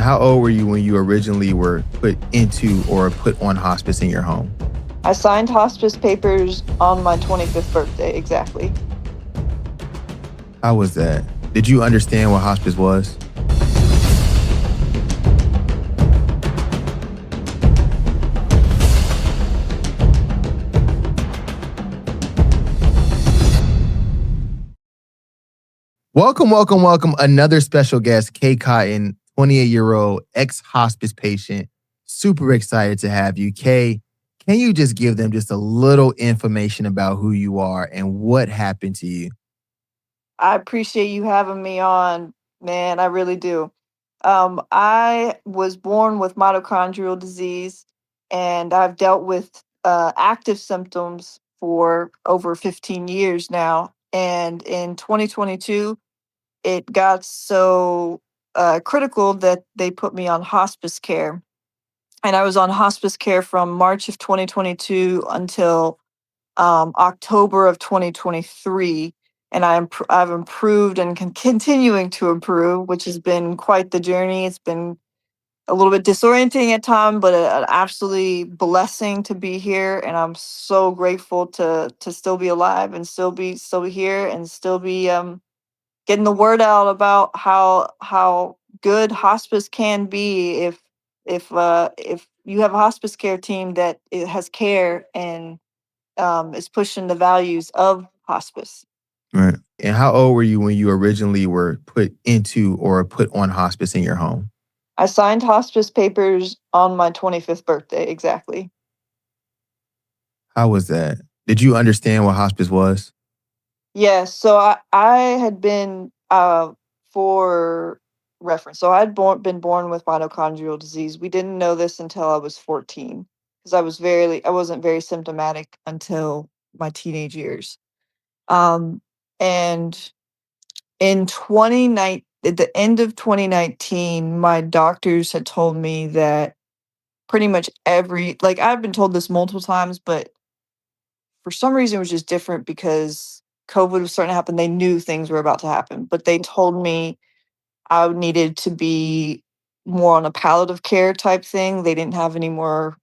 how old were you when you originally were put into or put on hospice in your home? I signed hospice papers on my 25th birthday, exactly. How was that? Did you understand what hospice was? Welcome. Another special guest, Kay Cotten, 28-year-old ex-hospice patient. Super excited to have you. Kay, can you just give them just a little information about who you are and what happened to you? I appreciate you having me on, man. I really do. I was born with mitochondrial disease, and I've dealt with active symptoms for over 15 years now. And in 2022, it got so critical that they put me on hospice care. And I was on hospice care from March of 2022 until October of 2023, and I've improved and continuing to improve, which has been quite the journey. It's been a little bit disorienting at times, but an absolutely blessing to be here, and I'm so grateful to still be alive and still be here and still be getting the word out about how good hospice can be if you have a hospice care team that it has care and is pushing the values of hospice. Right. And how old were you when you originally were put into or put on hospice in your home? I signed hospice papers on my 25th birthday, exactly. How was that? Did you understand what hospice was? Yes, so I had been for reference. So been born with mitochondrial disease. We didn't know this until I was 14 because I wasn't very symptomatic until my teenage years. Um and in 2019, at the end of 2019, my doctors had told me that pretty much I've been told this multiple times, but for some reason it was just different because COVID was starting to happen. They knew things were about to happen, but they told me I needed to be more on a palliative care type thing. They didn't have any more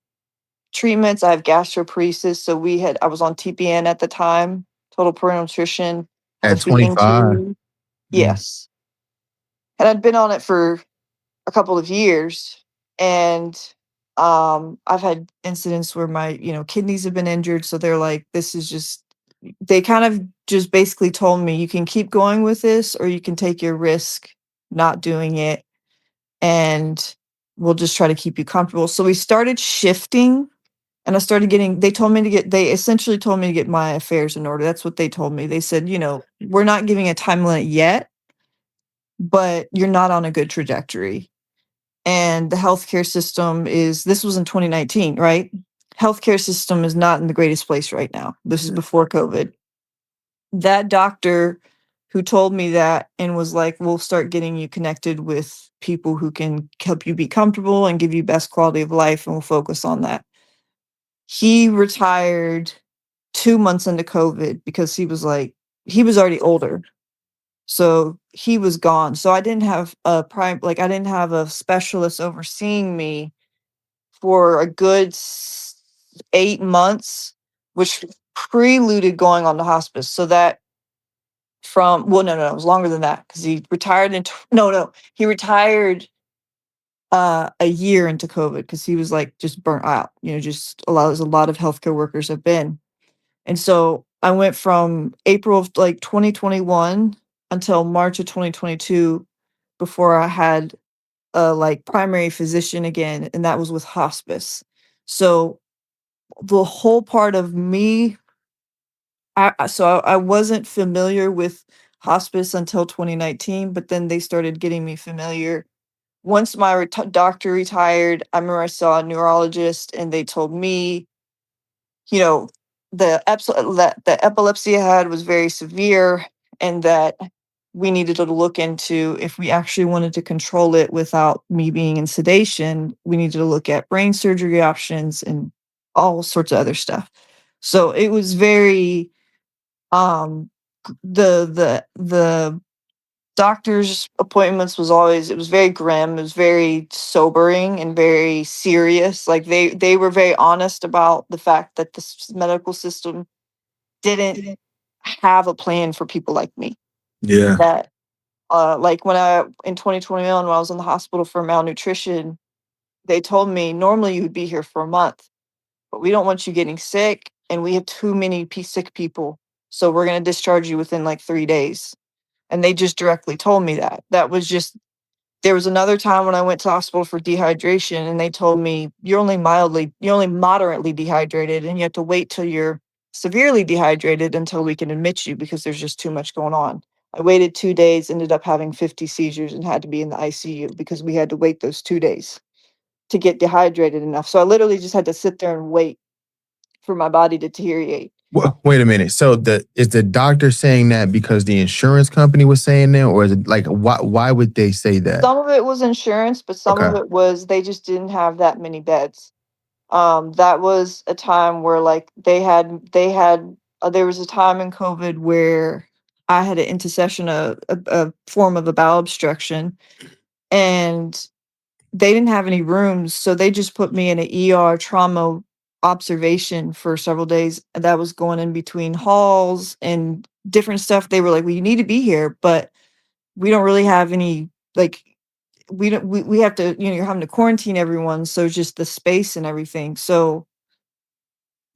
treatments. I have gastroparesis, so I was on TPN at the time, total parental nutrition, had a At feeding 25? tube. Mm. Yes. And I'd been on it for a couple of years, and I've had incidents where my kidneys have been injured, so they're like, this is just they kind of just basically told me you can keep going with this or you can take your risk not doing it, and we'll just try to keep you comfortable. So we started shifting, and they essentially told me to get my affairs in order. That's what they told me. They said, we're not giving a time limit yet, but you're not on a good trajectory. And the healthcare system this was in 2019, right? Healthcare system is not in the greatest place right now. This is before COVID. That doctor who told me that and was like, we'll start getting you connected with people who can help you be comfortable and give you best quality of life, and we'll focus on that. He retired 2 months into COVID because he was already older. So he was gone. So I didn't have I didn't have a specialist overseeing me for a good 8 months, which preluded going on to hospice. So that from well, no, it was longer than that because he retired no, he retired a year into COVID because he was like just burnt out. Just as a lot of healthcare workers have been. And so I went from April of like 2021 until March of 2022 before I had a primary physician again, and that was with hospice. So the whole part of me, I wasn't familiar with hospice until 2019, but then they started getting me familiar. Once my doctor retired, I remember I saw a neurologist, and they told me, you know, that the epilepsy I had was very severe, and that we needed to look into if we actually wanted to control it without me being in sedation, we needed to look at brain surgery options and all sorts of other stuff. So it was very um the Doctor's appointments was always it was very grim, it was very sobering and very serious, like, they were very honest about the fact that the medical system didn't have a plan for people like me. Yeah. That, like, when I in 2021, when I was in the hospital for malnutrition, they told me, "Normally, you would be here for a month, but we don't want you getting sick, and we have too many sick people, so we're gonna discharge you within, like, 3 days." And they just directly told me that. That was just there was another time when I went to hospital for dehydration, and they told me, you're only moderately dehydrated, and you have to wait till you're severely dehydrated until we can admit you because there's just too much going on." I waited 2 days, ended up having 50 seizures, and had to be in the ICU because we had to wait those 2 days to get dehydrated enough. So I literally just had to sit there and wait for my body to deteriorate. Wait a minute. So is the doctor saying that because the insurance company was saying that, or is it like why would they say that? Some of it was insurance, but some Okay. of it was they just didn't have that many beds. That was a time where, like, there was a time in COVID where I had an intercession, a form of a bowel obstruction, and they didn't have any rooms, so they just put me in an ER trauma observation for several days, and that was going in between halls and different stuff. They were like, "Well, you need to be here, but we don't really have any, like, we have to, you're having to quarantine everyone, so just the space and everything." So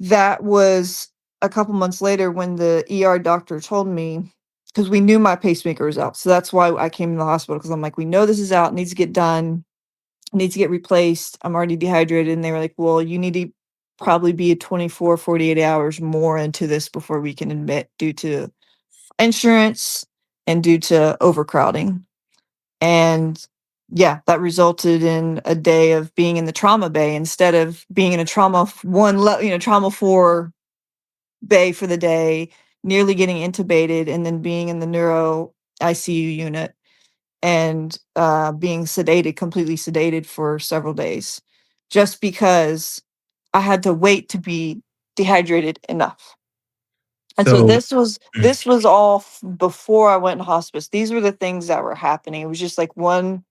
that was a couple months later when the ER doctor told me, because we knew my pacemaker was out. So that's why I came to the hospital, because I'm like, we know this is out, needs to get done, needs to get replaced. I'm already dehydrated. And they were like, well, you need to probably be 24, 48 hours more into this before we can admit, due to insurance and due to overcrowding. And yeah, that resulted in a day of being in the trauma bay instead of being in a trauma 4 bay for the day, nearly getting intubated, and then being in the neuro ICU unit, and being sedated, completely sedated for several days, just because I had to wait to be dehydrated enough. And so So this was all before I went in hospice. These were the things that were happening. It was just like one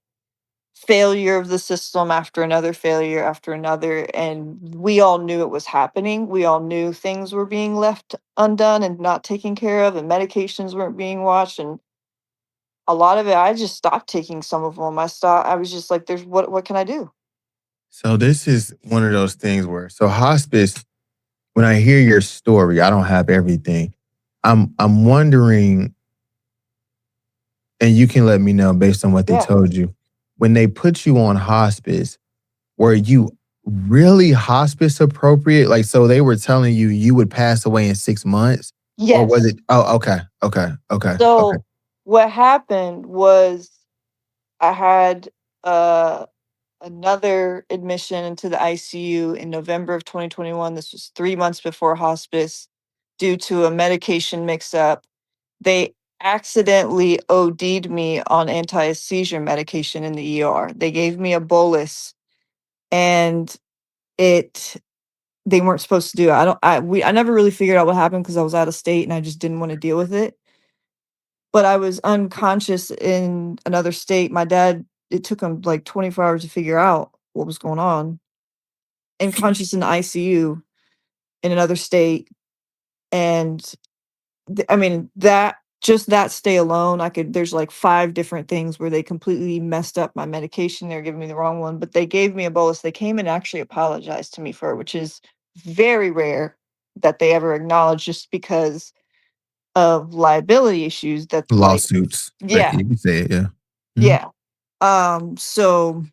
failure of the system after another failure after another, and we all knew it was happening. We all knew things were being left undone and not taken care of, and medications weren't being watched, and a lot of it I just stopped taking some of them. I was just like, there's what can I do? this is one of those things where hospice, when I hear your story, I don't have everything. I'm wondering, and you can let me know based on what they Yeah. told you. When they put you on hospice, were you really hospice appropriate? Like, so they were telling you you would pass away in 6 months, or was Yes. it? Oh, okay, okay, okay, okay. So what happened was I had uh another admission into the ICU in November of 2021. This was 3 months before hospice due to a medication mix up. They accidentally OD'd me on anti-seizure medication in the ER. They gave me a bolus, and it they weren't supposed to do it. I never really figured out what happened because I was out of state and I just didn't want to deal with it. But I was unconscious in another state. My dad, it took him like 24 hours to figure out what was going on. And conscious in the ICU in another state, and I mean, that stay alone, there's like 5 different things where they completely messed up my medication. They're giving me the wrong one, but they gave me a bolus. They came and actually apologized to me for it, which is very rare that they ever acknowledge, just because of liability issues that, like, Lawsuits, right? yeah, You can say it, yeah. Mhm. yeah. So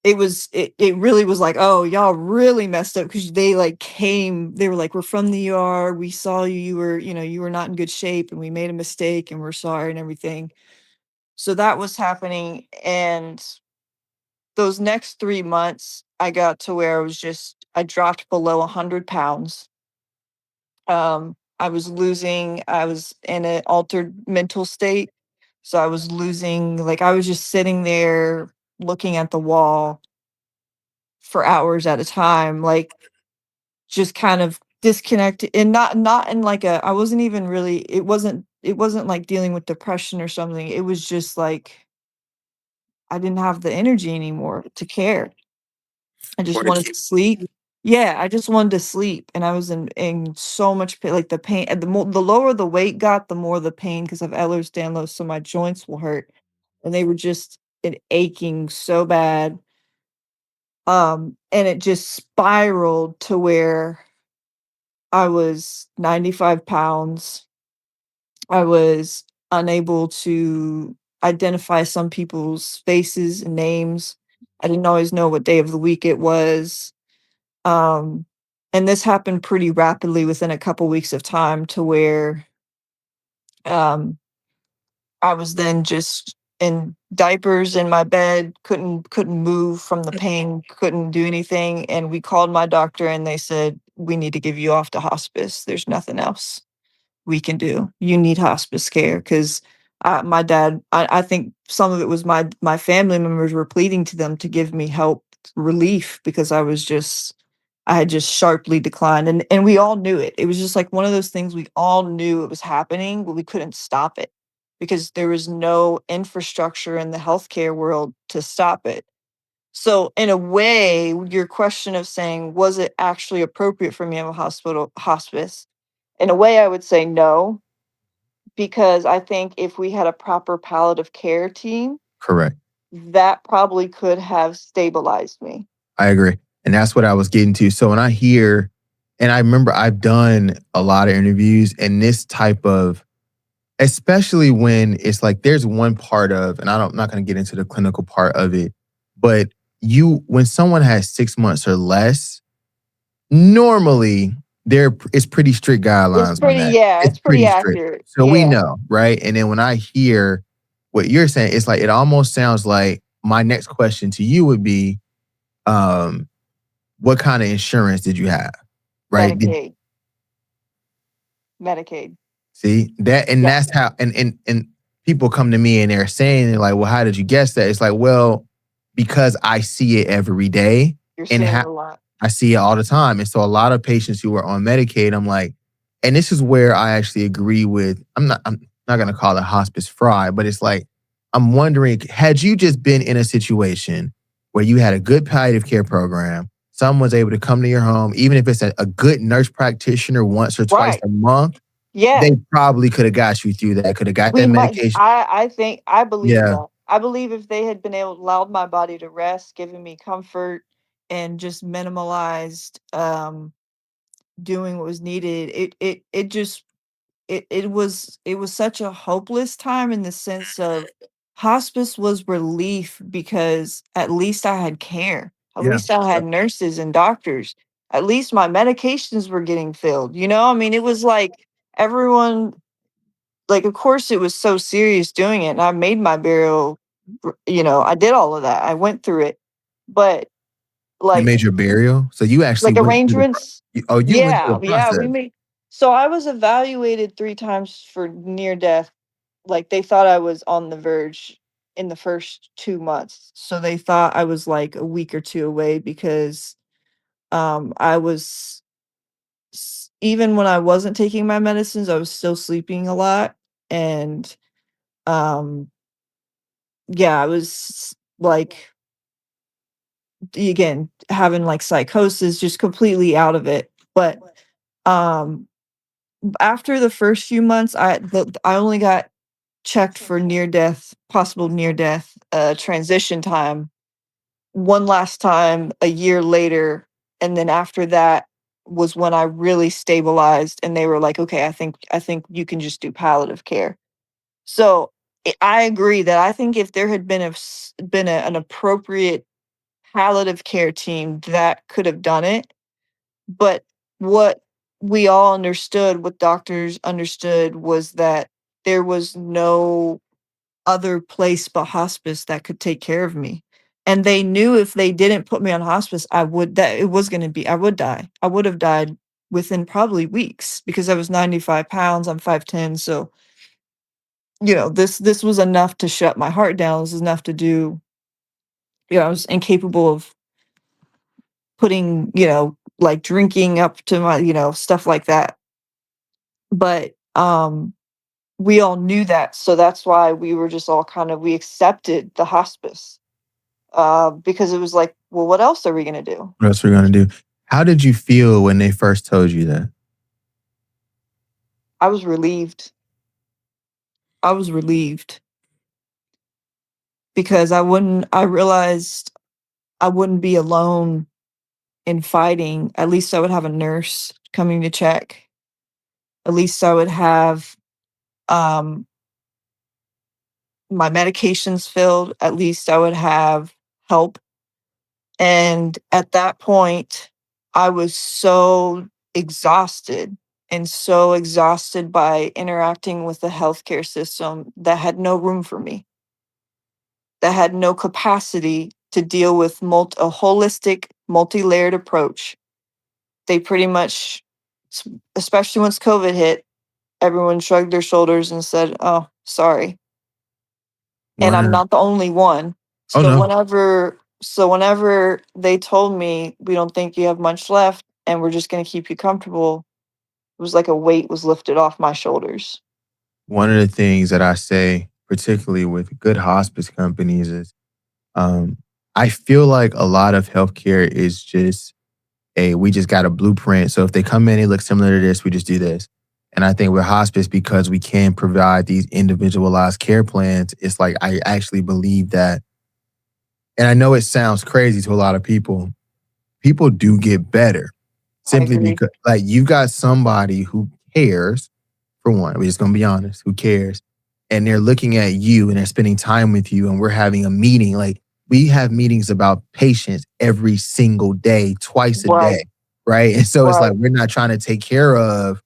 it really was like, "Oh, y'all really messed up," because they were like, "We're from the ER, we saw you, you were not in good shape, and we made a mistake, and we're sorry," and everything. So that was happening, and those next 3 months, I got to where I dropped below 100 pounds. I was in an altered mental state, so I was just sitting there looking at the wall for hours at a time, like, just kind of disconnected, and not in like a I wasn't even really it wasn't it wasn't like dealing with depression or something. It was just like I didn't have the energy anymore to care. I just Or to wanted keep to sleep. Yeah, I just wanted to sleep, and I was in so much pain, like, the pain and the lower the weight got, the more the pain because of Ehlers-Danlos, so my joints will hurt, and they were just aching so bad, and it just spiraled to where I was 95 pounds. I was unable to identify some people's faces and names. I didn't always know what day of the week it was. Um, and this happened pretty rapidly within a couple weeks of time to where um, I was then just in diapers in my bed, couldn't move from the pain, couldn't do anything. And we called my doctor and they said, we need to give you off to hospice. There's nothing else we can do. You need hospice care because my dad. I think some of it was my family members were pleading to them to give me help, relief because I had just sharply declined, and we all knew it. It was just like one of those things we all knew it was happening, but we couldn't stop it because there was no infrastructure in the healthcare world to stop it. So in a way, your question of saying, was it actually appropriate for me to have a hospice? In a way, I would say no, because I think if we had a proper palliative care team, correct. that probably could have stabilized me. I agree. And that's what I was getting to. So when I hear, and I remember I've done a lot of interviews and this type of, especially when it's like there's one part of, and I'm not going to get into the clinical part of it, but when someone has 6 months or less, normally there is pretty strict It's guidelines on pretty, that. yeah, It's it's pretty pretty strict. accurate. So we Yeah. know, right? And then when I hear what you're saying, it's like it almost sounds like my next question to you would be, um, what kind of insurance did you have? Right? Medicaid. Medicaid. See that, and Yeah. that's how, and people come to me and they're saying, they're like, well, how did you guess that? It's like, well, because I see it every day, You're and seeing a lot. I see it all the time. And so a lot of patients who are on Medicaid, I'm like, and this is where I actually agree with, I'm not gonna call it hospice fraud, but it's like, I'm wondering, had you just been in a situation where you had a good palliative care program, someone was able to come to your home, even if it's a good nurse practitioner once or twice Right. a month, Yeah. they probably could have got you through that, could have got We that might medication. I think I believe Yeah, that. I believe if they had been able allowed my body to rest, given me comfort, and just minimalized, doing what was needed, it just it was such a hopeless time in the sense of hospice was relief because at least I had care. At yeah, least I had nurses and doctors. At least my medications were getting filled. I mean, it was like everyone, like, of course it was so serious doing it, and I made my burial, I did all of that. I went through it. But you like made your burial? So you actually like went through the arrangements. you went through Yeah, the yeah, process. we made so I was evaluated 3 times for near death. Like, they thought I was on the verge in the first 2 months. So they thought I was, like, a week or 2 away because, I was even when I wasn't taking my medicines, I was still sleeping a lot, and, um, yeah, I was, like, again, having, like, psychosis, just completely out of it. But, um after the first few months, I only got checked for near death, possible near death, transition time one last time a year later, and then after that was when I really stabilized, and they were like, "Okay, I think you can just do palliative care." So, I agree that I think if there had been an appropriate palliative care team, that could have done it. But what we all understood, what doctors understood, was that there was no other place but hospice that could take care of me. And they knew if they didn't put me on hospice, that it was gonna be I would die. I would have died within probably weeks because I was 95 pounds, I'm 5'10", so, this was enough to shut my heart down, this was enough to do. I was incapable of putting, like, drinking up to my, stuff like that. But, we all knew that, so that's why we were just all kind of we accepted the hospice, because it was like, well, what else are we gonna do? What else we're gonna do? How did you feel when they first told you that? I was relieved. I was relieved because I realized I wouldn't be alone in fighting. At least I would have a nurse coming to check. At least I would have um my medications filled. At least I would have help. And at that point, I was so exhausted and so exhausted by interacting with the healthcare system that had no room for me, that had no capacity to deal with a holistic, multi layered approach. They pretty much, especially once COVID hit, everyone shrugged their shoulders and said, "Oh, sorry." And I'm Word. not the only one. Oh, So no. whenever they told me, "We don't think you have much left and we're just gonna keep you comfortable," it was like a weight was lifted off my shoulders. One of the things that I say, particularly with good hospice companies, is um, I feel like a lot of healthcare is just we just got a blueprint. So if they come in, they look similar to this, we just do this. And I think with hospice, because we can provide these individualized care plans, it's like I actually believe that. And I know it sounds crazy to a lot of people. People do get better I simply agree. because, like, you've got somebody who cares, for one, we're just gonna be honest, who cares, and they're looking at you and they're spending time with you, and we're having a meeting. Like, we have meetings about patients every single day, twice a Right, day, right? And so it's like right, we're not trying to take care of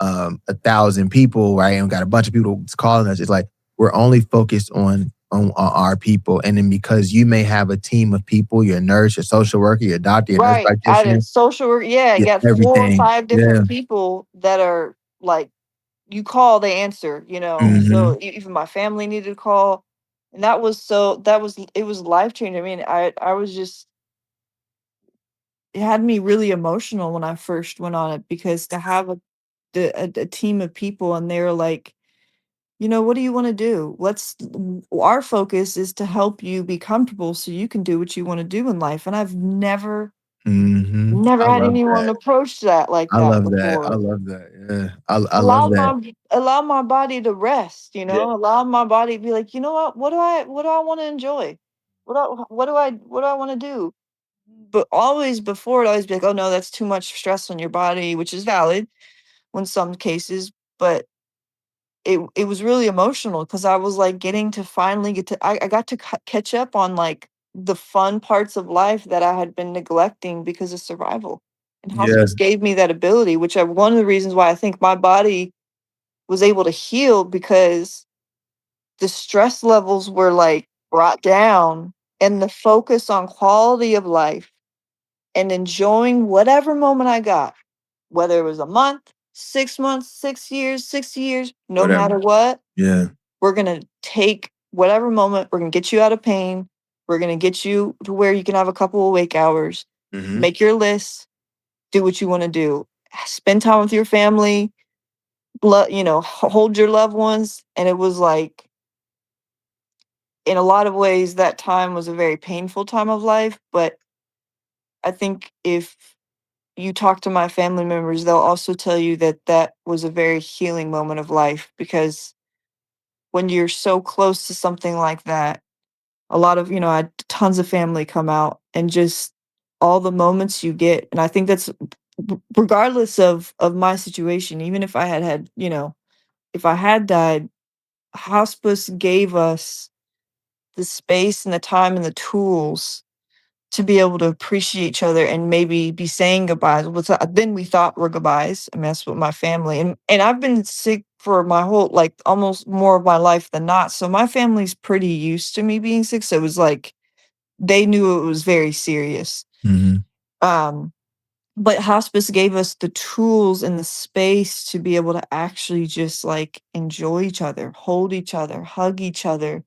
1,000 people, right? And we got a bunch of people calling us. It's like we're only focused on our people. And then because you may have a team of people, your nurse, your social worker, your doctor, your nurse right. At a practitioner, social work, yeah, you yeah, got 4 or everything. 5 Yeah. different people that are like you call, they answer, you know. Hmm. So even my family needed a call. And that was it was life changing. I mean, I was just it had me really emotional when I first went on it because to have a team of people and they were like, you know, what do you want to do? Our focus is to help you be comfortable so you can do what you want to do in life. And I've Hmm. never I had love anyone that. approach that like I that love that. I before. love that. Yeah. I love that. Allow my body to rest, you Yeah. know, allow my body to be like, you know what do I want to enjoy? What do I want to do? But always before it always be like, oh no, that's too much stress on your body, which is valid in some cases, but it was really emotional because I was like getting to finally get to I got to catch up on like the fun parts of life that I had been neglecting because of survival. And Yeah. hospice gave me that ability, which I one of the reasons why I think my body was able to heal because the stress levels were like brought down and the focus on quality of life and enjoying whatever moment I got, whether it was a month, 6 months, 6 years, 60 years, no Whatever. matter what, Yeah. we're going to take whatever moment, we're going to get you out of pain. We're going to get you to where you can have a couple of wake hours, Hmm. make your list, do what you want to do, spend time with your family, you know, hold your loved ones. And it was like, in a lot of ways, that time was a very painful time of life. But I think if you talk to my family members, they'll also tell you that that was a very healing moment of life because when you're so close to something like that, a lot of, you know, I had tons of family come out and just all the moments you get. And I think that's regardless of my situation, even if I had, you know, if I had died, hospice gave us the space and the time and the tools to be able to appreciate each other and maybe be saying goodbyes. Then we thought were goodbyes. I mean, that's what my family and I've been sick for my whole like almost more of my life than not. So my family's pretty used to me being sick. So it was like they knew it was very serious. Hmm. Um, but hospice gave us the tools and the space to be able to actually just like enjoy each other, hold each other, hug each other,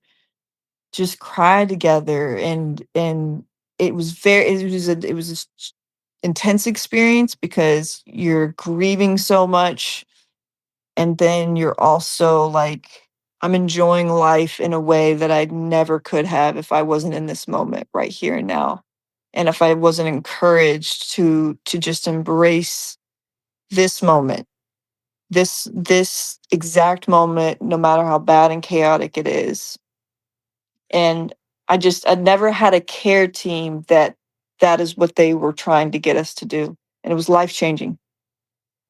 just cry together and it was intense experience because you're grieving so much and then you're also like, I'm enjoying life in a way that I never could have if I wasn't in this moment right here and now. And if I wasn't encouraged to just embrace this moment, this exact moment, no matter how bad and chaotic it is. And I never had a care team that is what they were trying to get us to do. And it was life changing.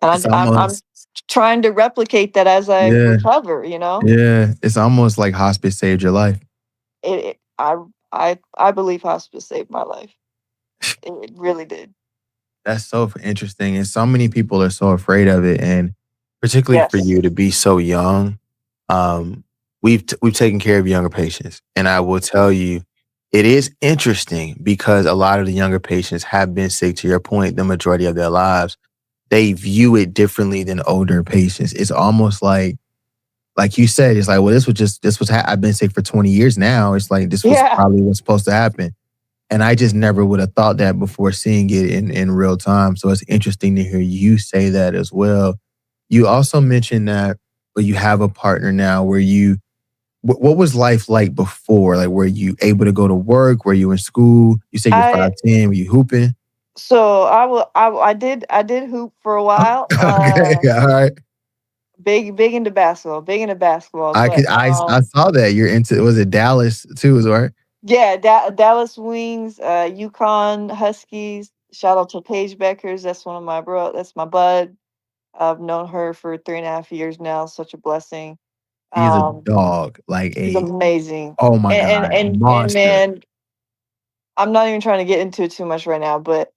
It's And I'm almost trying to replicate that as I yeah, recover, you know? yeah. It's almost like hospice saved your life. It I believe hospice saved my life. It really did. That's so interesting, and so many people are so afraid of it, and particularly for Yes. you to be so young. Um, we've taken care of younger patients, and I will tell you, it is interesting because a lot of the younger patients have been sick. To your point, the majority of their lives, they view it differently than older patients. It's almost like you said, it's like, well, I've been sick for 20 years now. It's like this was Yeah. probably what's supposed to happen. And I just never would have thought that before seeing it in real time. So it's interesting to hear you say that as well. You also mentioned that you have a partner now where what was life like before? Like, were you able to go to work? Were you in school? You said you're I 5'10". Were you hooping? so I did hoop for a while. Okay, all right. Big into basketball, big into basketball, I but could I saw that you're into was it Dallas too, right? yeah, Dallas Wings, Yukon Huskies. Shout out to Paige Beckers. That's one of my that's my bud. I've known her for 3.5 years now. Such a blessing. He's a Um, dog, like she's a amazing. oh my And god, and and, and monster. man, I'm not even trying to get into it too much right now, but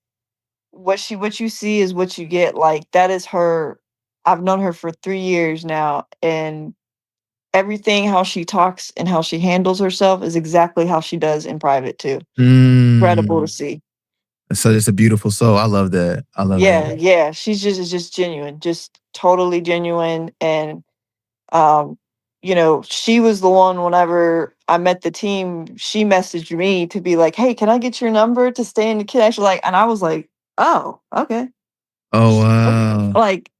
what you see is what you get. Like that is her. I've known her for 3 years now, and everything how she talks and how she handles herself is exactly how she does in private too. Incredible to Mm. see. So it's a beautiful soul. I love that. I love Yeah, that. yeah, she's just genuine, just totally genuine, and, um, she was the one whenever I met the team, she messaged me to be like, "Hey, can I get your number to stay in the connection?" Like, and I was like, "Oh, okay." Oh Ok wow. like,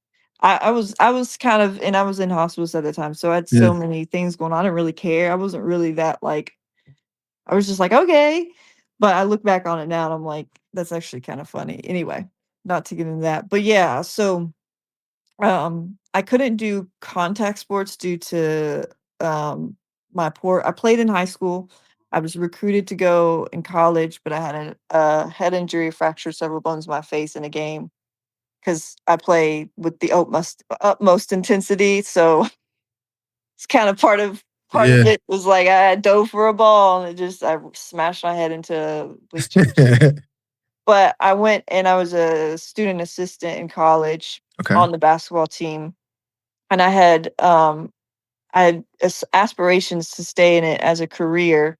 I was kind of and I was in hospice at the time, so I had Yeah. so many things going on, I didn't really care, I wasn't really that, like I was just like, "Okay." But I look back on it now and I'm like, "That's actually kinda funny." Anyway, not to get into that, but yeah, so, I couldn't do contact sports due to, my poor I played in high school. I was recruited to go in college, but I had a head injury, fractured several bones in my face in a game because I play with the utmost intensity, so it's kind of part of Yeah. it was like I dove for a ball and I smashed my head into bleachers. But I went and I was a student assistant in college Okay. on the basketball team, and I had aspirations to stay in it as a career.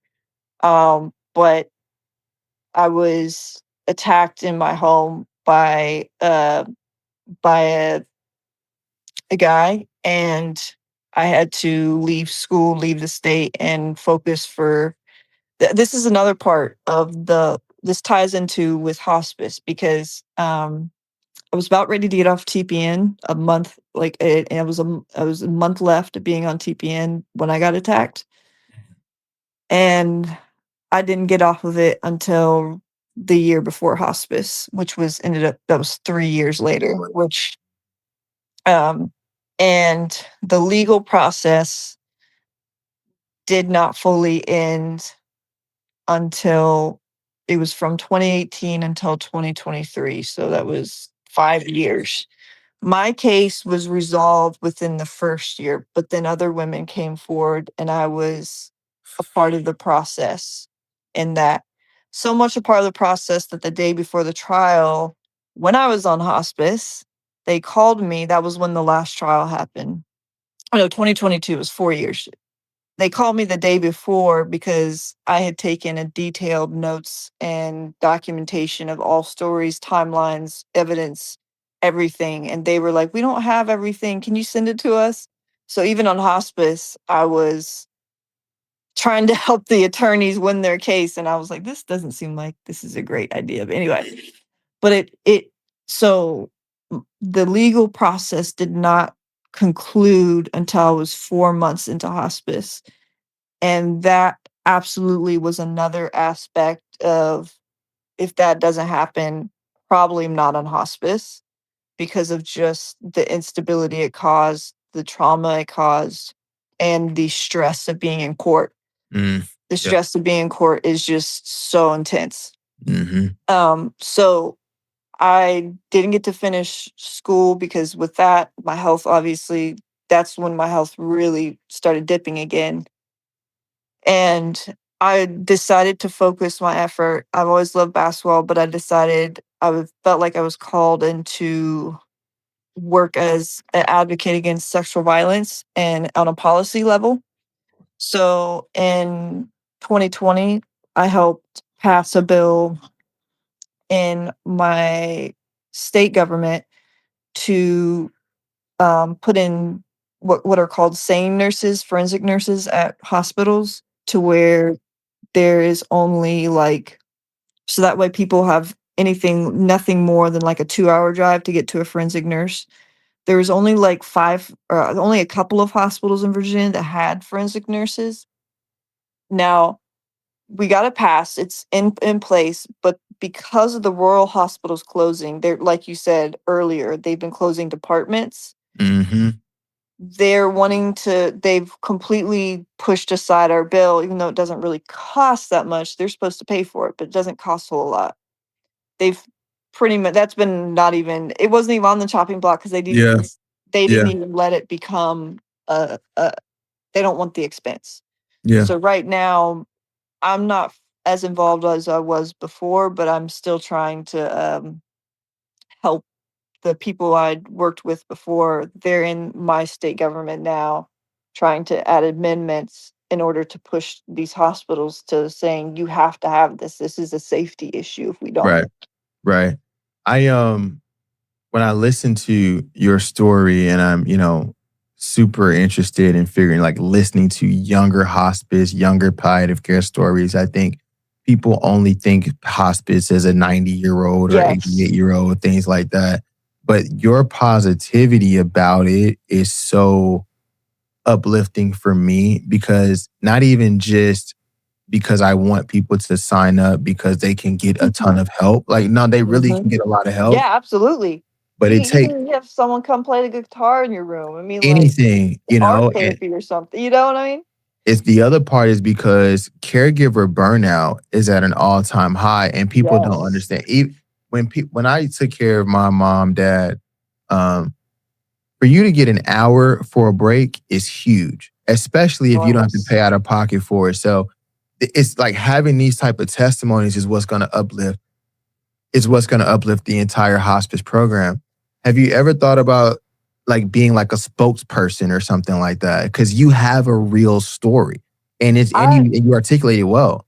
But I was attacked in my home by a guy, and I had to leave school, leave the state, and focus for this is another part of this ties into with hospice because I was about ready to get off TPN a month and I was a month left of being on TPN when I got attacked, and I didn't get off of it until the year before hospice, which was ended up that was 3 years later, which um and the legal process did not fully end until it was from 2018 until 2023, so that was 5 years. My case was resolved within the first year, but then other women came forward, and I was a part of the process in that. So much a part of the process that the day before the trial, when I was on hospice, they called me. That was when the last trial happened. Oh, no, 2022 was 4 years. They called me the day before because I had taken a detailed notes and documentation of all stories, timelines, evidence, everything, and they were like, "We don't have everything. Can you send it to us?" So even on hospice, I was trying to help the attorneys win their case, and I was like, "This doesn't seem like this is a great idea." But anyway, but it so the legal process did not conclude until I was 4 months into hospice, and that absolutely was another aspect of, if that doesn't happen, probably I'm not on hospice because of just the instability it caused, the trauma it caused, and the stress of being in court. Mm. The Yep. stress of being in court is just so intense. Mhm. So I didn't get to finish school because with that, my health obviously, that's when my health really started dipping again. And I decided to focus my effort. I've always loved basketball, but I decided felt like I was called into work as an advocate against sexual violence and on a policy level. So in 2020, I helped pass a bill in my state government to put in what are called SANE nurses, forensic nurses at hospitals, to where there is only like, so that way people have nothing more than like a 2-hour drive to get to a forensic nurse. There was only like only a couple of hospitals in Virginia that had forensic nurses. Now, we got it passed, it's in place, but because of the rural hospitals closing, they're, like you said earlier, they've been closing departments. Mhm. They've completely pushed aside our bill, even though it doesn't really cost that much. They're supposed to pay for it, but it doesn't cost a whole lot. They've pretty much, that's been not even, it wasn't even on the chopping block because Yeah. they didn't Yeah. even let it become a they don't want the expense. Yeah. So right now, I'm not as involved as I was before, but I'm still trying to help the people I'd worked with before. They're in my state government now, trying to add amendments in order to push these hospitals to saying, you have to have this. This is a safety issue if we don't. Right. Right. I when I listen to your story and I'm, super interested in figuring like listening to younger hospice, younger palliative care stories, I think people only think hospice as a 90-year-old or Yes. 88-year-old, things like that. But your positivity about it is so uplifting for me because not even just because I want people to sign up because they can get a ton Mhm. of help. Like, no, they really Mhm. can get a lot of help, Yeah, absolutely. but it You takes can have someone come play the guitar in your room. I mean, like anything, art and therapy or something. You know what I mean? it's the other part is because caregiver burnout is at an all-time high and people don't Yes. understand. When I took care of my mom, dad, um, for you to get an hour for a break is huge, especially if you don't have to Enormous. pay out of pocket for it. So it's like having these type of testimonies is what's going to uplift the entire hospice program. Have you ever thought about like being like a spokesperson or something like that? Because you have a real story, and I you articulate it well.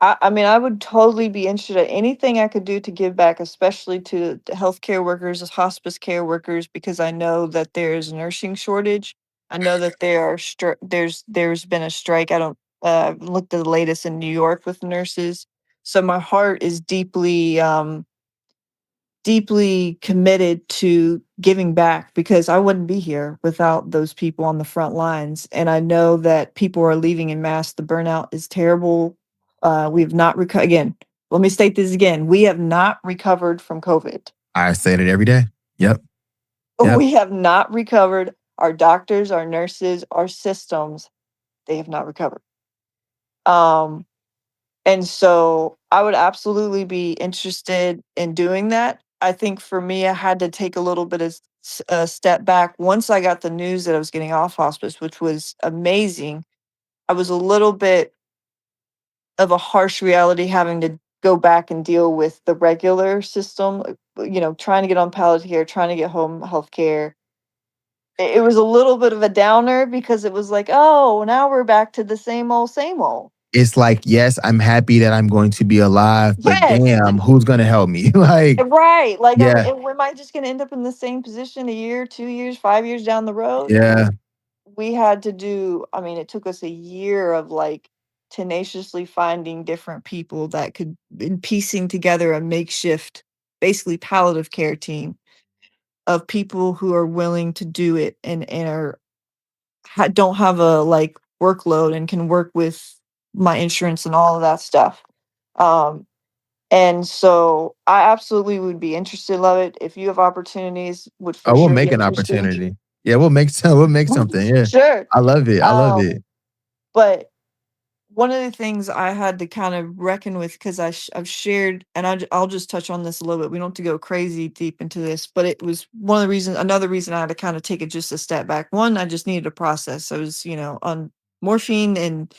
I mean, I would totally be interested in anything I could do to give back, especially to the healthcare workers, as hospice care workers, because I know that there's a nursing shortage. I know that there's been a strike. I don't I've looked at the latest in New York with nurses. So my heart is deeply committed to giving back because I wouldn't be here without those people on the front lines. And I know that people are leaving in mass. The burnout is terrible. We've not recovered. Again, let me state this again. We have not recovered from COVID. I say it every day. Yep, yep. We have not recovered. Our doctors, our nurses, our systems, they have not recovered. Um, And so I would absolutely be interested in doing that. I think for me, I had to take a little bit of a step back once I got the news that I was getting off hospice, which was amazing. I was a little bit of a harsh reality having to go back and deal with the regular system, trying to get on palliative care, trying to get home health care. It was a little bit of a downer because it was like, oh, now we're back to the same old, same old. It's like, yes, I'm happy that I'm going to be alive, but Yes. damn, who's gonna help me? Like, Right, like, yeah, am I just gonna end up in the same position a year, 2 years, 5 years down the road? yeah. We had to do, I mean, it took us a year of, like, tenaciously finding different people that could and piecing together a makeshift, basically palliative care team. of people who are willing to do it and don't have a like workload and can work with my insurance and all of that stuff. Um, and so I absolutely would be interested, love it. If you have opportunities, would for Oh, we'll sure be make an interested. opportunity. Yeah, we'll make some we'll make something, yeah. Sure. I love it, I love it. Um, but one of the things I had to kind of reckon with because I've shared, and I'll just touch on this a little bit. We don't have to go crazy deep into this, but it was one of the reasons. Another reason I had to kind of take it just a step back. One, I just needed a process. I was, on morphine and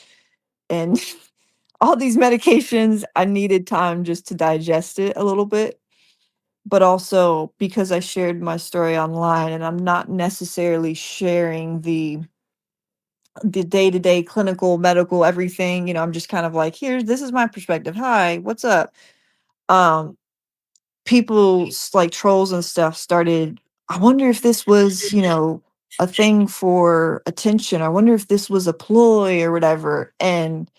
all these medications. I needed time just to digest it a little bit. But also because I shared my story online, and I'm not necessarily sharing the day-to-day clinical, medical, everything, I'm just kind of like, "Here, this is my perspective. Hi, what's up?" Um, people like trolls and stuff started, "I wonder if this was, a thing for attention. I wonder if this was a ploy or whatever." And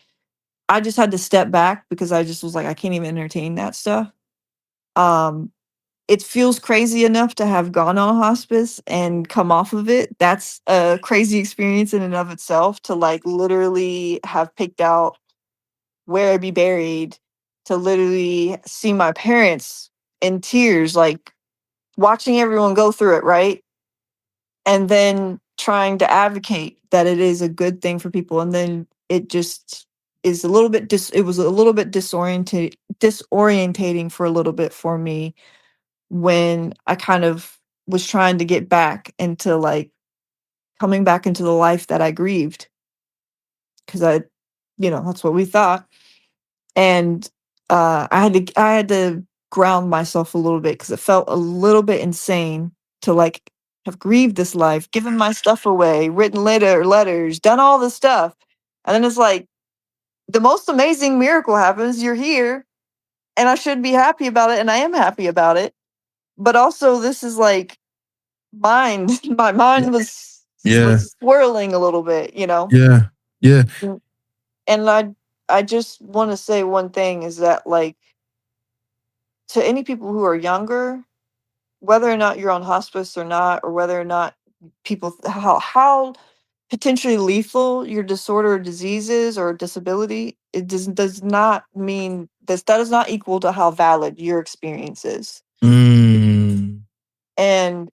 I just had to step back because I just was like, I can't even entertain that stuff. Um, it feels crazy enough to have gone on hospice and come off of it. That's a crazy experience in and of itself, to like literally have picked out where I'd be buried, to literally see my parents in tears, like watching everyone go through it, right? And then trying to advocate that it is a good thing for people. And then it just is a little bit it was a little bit disorientating for a little bit for me when I kind of was trying to get back into like coming back into the life that I grieved, because that's what we thought. And I had to ground myself a little bit because it felt a little bit insane to like have grieved this life, given my stuff away, written letters, done all this stuff. And then it's like the most amazing miracle happens. You're here, and I should be happy about it, and I am happy about it. But also this is like mind my Yeah. mind was Yeah, was swirling a little bit. yeah, yeah. Mm, and I just want to say one thing is that, like, to any people who are younger, whether or not you're on hospice or not, or whether or not people how potentially lethal your disorder or disease is or disability, it does not mean that does not equal to how valid your experience is. Mm. And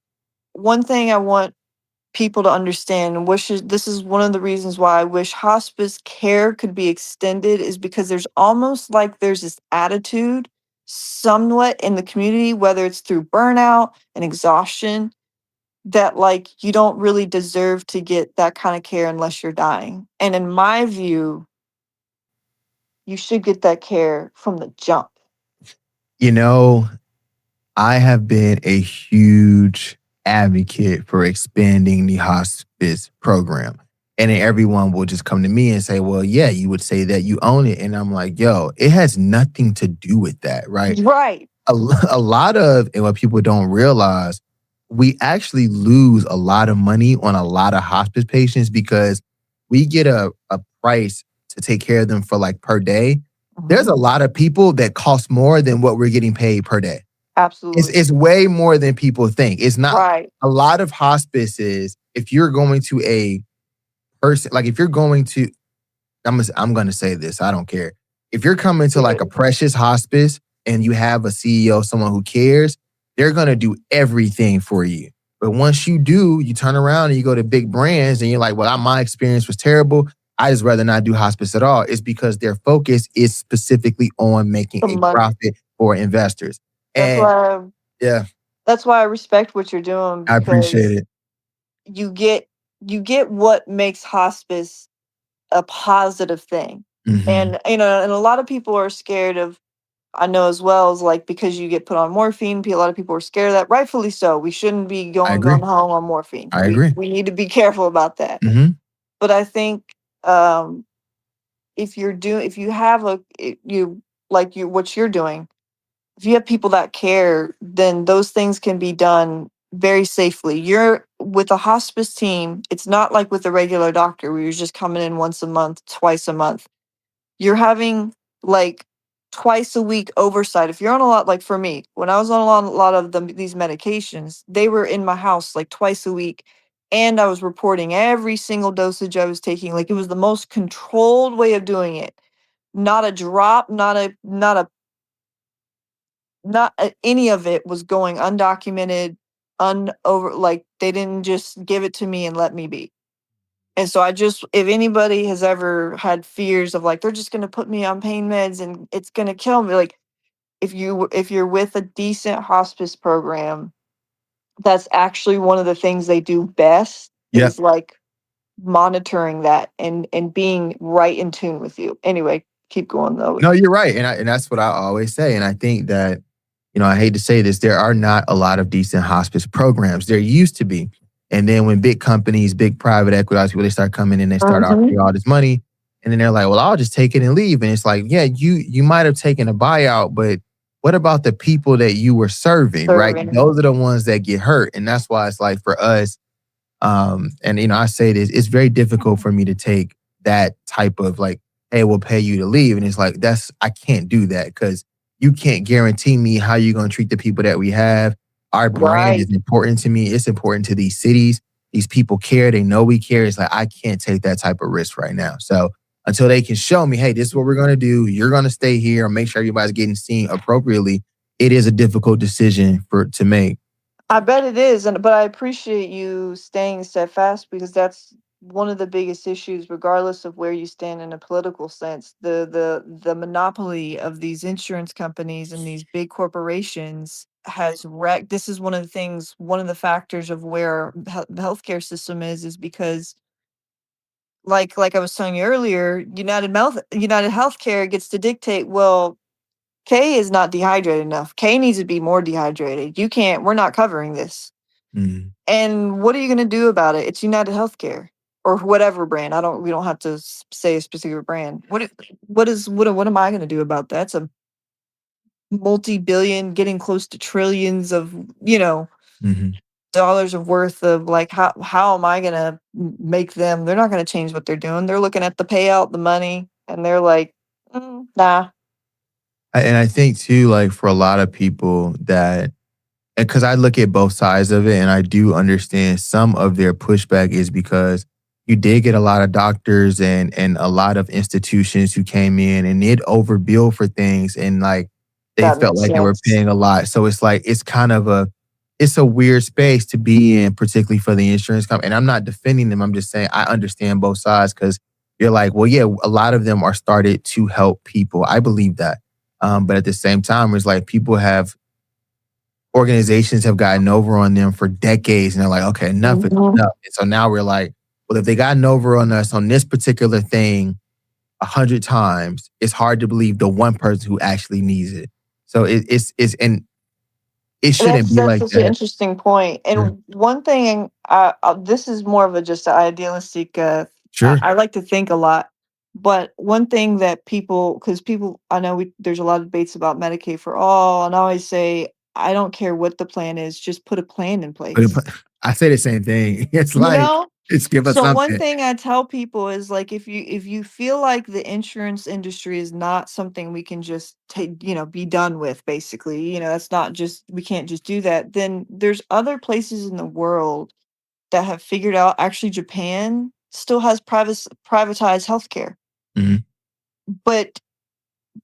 one thing I want people to understand, and this is one of the reasons why I wish hospice care could be extended, is because there's this attitude somewhat in the community, whether it's through burnout and exhaustion, that like you don't really deserve to get that kind of care unless you're dying. And in my view, you should get that care from the jump. You know, I have been a huge advocate for expanding the hospice program. And then everyone will just come to me and say, well, yeah, you would say that you own it. And I'm like, yo, it has nothing to do with that, right? Right. A lot of, and what people don't realize, we actually lose a lot of money on a lot of hospice patients because we get a price to take care of them for like per day. There's Mhm. a lot of people that cost more than what we're getting paid per day. It's Absolutely. it's way more than people think. It's not Right. a lot of hospices. If you're going to a person, like if you're going to, I'm gonna say this. I don't care. If you're coming to like a Good. Precious Hospice and you have a CEO, someone who cares, they're gonna do everything for you. But once you do, you turn around and you go to big brands and you're like, well, my experience was terrible. I just rather not do hospice at all. It's because their focus is specifically on making The a money. profit for investors. That's And why yeah, that's why I respect what you're doing, I appreciate because it. you get you get what makes hospice a positive thing. Hmm. And a lot of people are scared of, I know as well, as like, because you get put on morphine, a lot of people are scared of that, rightfully so. We shouldn't be I going agree. gun ho on morphine. I We agree. we need to be careful about that. Hmm. But I think, um if you have you like you what you're doing, if you have people that care, then those things can be done very safely. You're with a hospice team, it's not like with a regular doctor where you're just coming in once a month, twice a month. You're having like twice a week oversight. If you're on a lot, like for me, when I was on a lot of these medications, they were in my house like twice a week. And I was reporting every single dosage I was taking. Like it was the most controlled way of doing it. Not a drop, not any of it was going undocumented, unover like they didn't just give it to me and let me be. And so I just if anybody has ever had fears of like they're just gonna put me on pain meds and it's gonna kill me, like if you're with a decent hospice program, that's actually one of the things they do best Yep. is like monitoring that and being right in tune with you. Anyway, keep going though. No, you're right, and that's what I always say, and I think that, I hate to say this, there are not a lot of decent hospice programs. There used to be, and then when big companies, big private equity people, they start coming in, they start offering Mhm. you all this money, and then they're like, "Well, I'll just take it and leave." And it's like, yeah, you might have taken a buyout, but what about the people that you were serving, right? Serving. Those are the ones that get hurt, and that's why it's like for us, and I say this, it's very difficult for me to take that type of like, hey, we'll pay you to leave. And it's like, I can't do that because you can't guarantee me how you're going to treat the people that we have. Our brand is Right. important to me. It's important to these cities. These people care. They know we care. It's like, I can't take that type of risk right now. So until they can show me, hey, this is what we're going to do. You're going to stay here and make sure everybody's getting seen appropriately. It is a difficult decision to make. I bet it is, and but I appreciate you staying steadfast because that's one of the biggest issues, regardless of where you stand in a political sense. The monopoly of these insurance companies and these big corporations has wrecked. This is one of the things, one of the factors of where the healthcare system is because, like I was telling you earlier, United Healthcare gets to dictate. Well, K is not dehydrated enough. K needs to be more dehydrated. You can't. We're not covering this. Mm-hmm. And what are you gonna do about it? It's United Healthcare or whatever brand. I don't we don't have to say a specific brand. What am I gonna do about that? It's a multi-billion, getting close to trillions of, Mm-hmm. dollars of worth of like how am I gonna make them? They're not gonna change what they're doing. They're looking at the payout, the money, and they're like, nah. And I think too, like for a lot of people that, because I look at both sides of it and I do understand some of their pushback is because you did get a lot of doctors and a lot of institutions who came in and did overbill for things and like they That felt makes like they were sense. paying a lot. So it's like it's a weird space to be in, particularly for the insurance company. And I'm not defending them. I'm just saying I understand both sides because you're like, well, yeah, a lot of them are started to help people. I believe that. But at the same time, it's like people have organizations have gotten over on them for decades and they're like, okay, enough is Mhm. enough. And so now we're like, well, if they gotten over on us on this particular thing 100 times, it's hard to believe the one person who actually needs it. So and it shouldn't be That's like such an that. interesting point. Yeah. And one thing, this is more of a just an idealistic. Sure. I like to think a lot, but one thing that because people, I know there's a lot of debates about Medicaid for all, and I always say I don't care what the plan is, just put a plan in But place. I say the same thing. It's You like, know, it's give us so one something. thing I tell people is like if you feel like the insurance industry is not something we can just take, be done with basically, that's not just we can't just do that, then there's other places in the world that have figured out actually Japan still has privatized healthcare. Mhm. But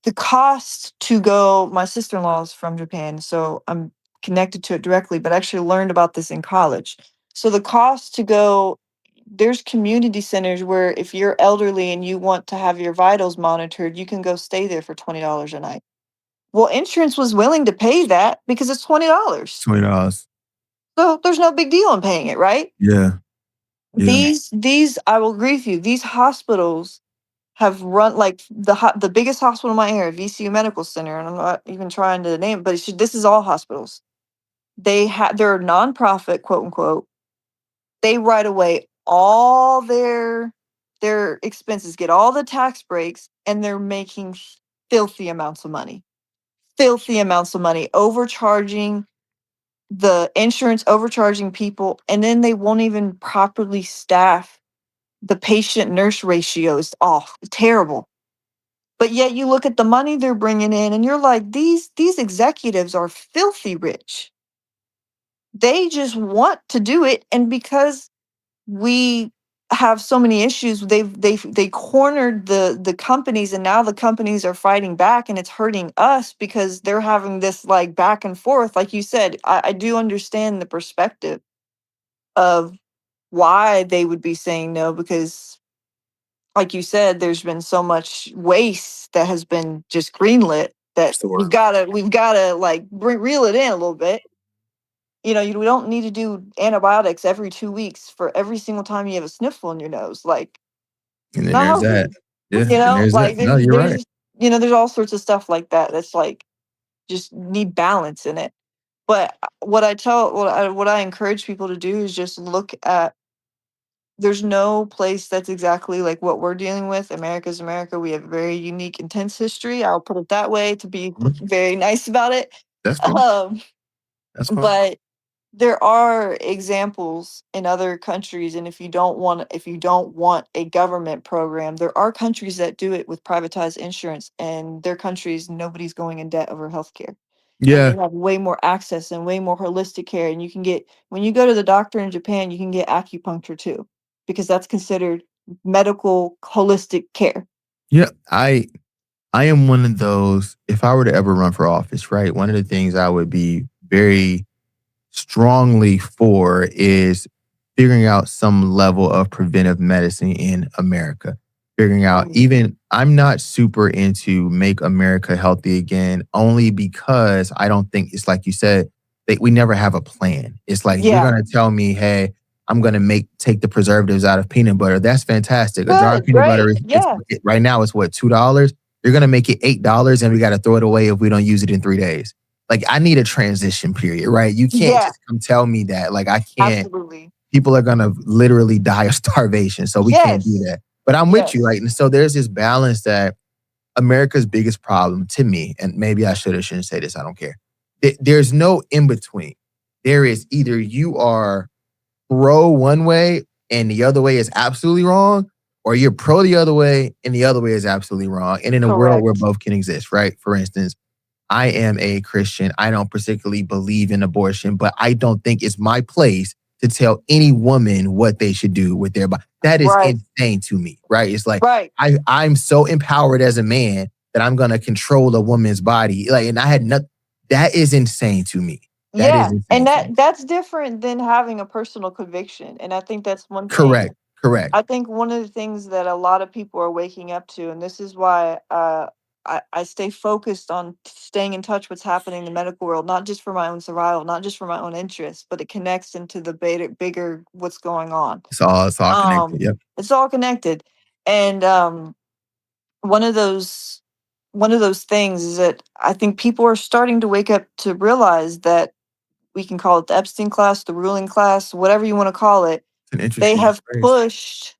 the cost to go my sister-in-law is from Japan, so I'm connected to it directly, but I actually learned about this in college. So the cost to go there's community centers where if you're elderly and you want to have your vitals monitored, you can go stay there for $20 a night. Well, insurance was willing to pay that because it's $20. $20. So there's no big deal in paying it, right? Yeah. Yeah. These I will agree with you. These hospitals have run like the biggest hospital in my area, VCU Medical Center, and I'm not even trying to name it, but this is all hospitals. They're nonprofit, quote unquote. They write away all their expenses, get all the tax breaks, and they're making filthy amounts of money. Filthy amounts of money, overcharging the insurance, overcharging people, and then they won't even properly staff. The patient nurse ratio is off, terrible. But yet you look at the money they're bringing in and you're like, these executives are filthy rich. They just want to do it, and because we have so many issues, they cornered the companies, and now the companies are fighting back, and it's hurting us because they're having this like back and forth. Like you said, I do understand the perspective of why they would be saying no, because like you said, there's been so much waste that has been just greenlit that Sure. we've gotta like reel it in a little bit. You know, we don't need to do antibiotics every 2 weeks for every single time you have a sniffle in your nose. Like, And then not there's that. healthy. Yeah, You and know, there's that. like No, you're right. there's all sorts of stuff like that that's like just need balance in it. But what I encourage people to do is just look at, there's no place that's exactly like what we're dealing with. America's America. We have a very unique, intense history. I'll put it that way to be Mhm. very nice about it. That's fine. Um, That's fine. but there are examples in other countries, and if you don't want a government program, there are countries that do it with privatized insurance, and their countries nobody's going in debt over healthcare. And Yeah. they have way more access and way more holistic care. And you can get, when you go to the doctor in Japan, you can get acupuncture too, because that's considered medical holistic care. Yeah. I am one of those, if I were to ever run for office, right? One of the things I would be very strongly for is figuring out some level of preventive medicine in America. Figuring out, Mm. even I'm not super into make America healthy again, only because I don't think it's like you said, that we never have a plan. It's like you're Yeah. gonna tell me, hey, I'm gonna take the preservatives out of peanut butter. That's fantastic. A jar of Good. peanut butter Great. is Yeah. right now it's what, $2? You're gonna make it $8 and we gotta throw it away if we don't use it in 3 days. Like I need a transition period, right? You can't Yeah. just come tell me that. Like I can't. Absolutely. People are gonna literally die of starvation, so we can't do Yes. that. But I'm with you, right? Yes. And so there's this balance that America's biggest problem to me, and maybe I should or shouldn't say this. I don't care. There's no in between. There is either you are pro one way and the other way is absolutely wrong, or you're pro the other way and the other way is absolutely wrong. And in a world where Correct. both can exist, right? For instance, I am a Christian. I don't particularly believe in abortion, but I don't think it's my place to tell any woman what they should do with their body. That is Right. insane to me, right? It's like Right. I'm so empowered as a man that I'm gonna control a woman's body. Like, and I had nothing. That is insane to me. That is Yeah. insane And to me. that's different than having a personal conviction. And I think that's one thing. Correct. Correct. I think one of the things that a lot of people are waking up to, and this is why I stay focused on staying in touch what's happening in the medical world, not just for my own survival, not just for my own interests, but it connects into the bigger what's going on. It's all connected. Um, Yep. it's all connected, and one of those one of those things is that I think people are starting to wake up to realize that we can call it the Epstein class, the ruling class, whatever you want to call it. It's an They interesting have phrase. pushed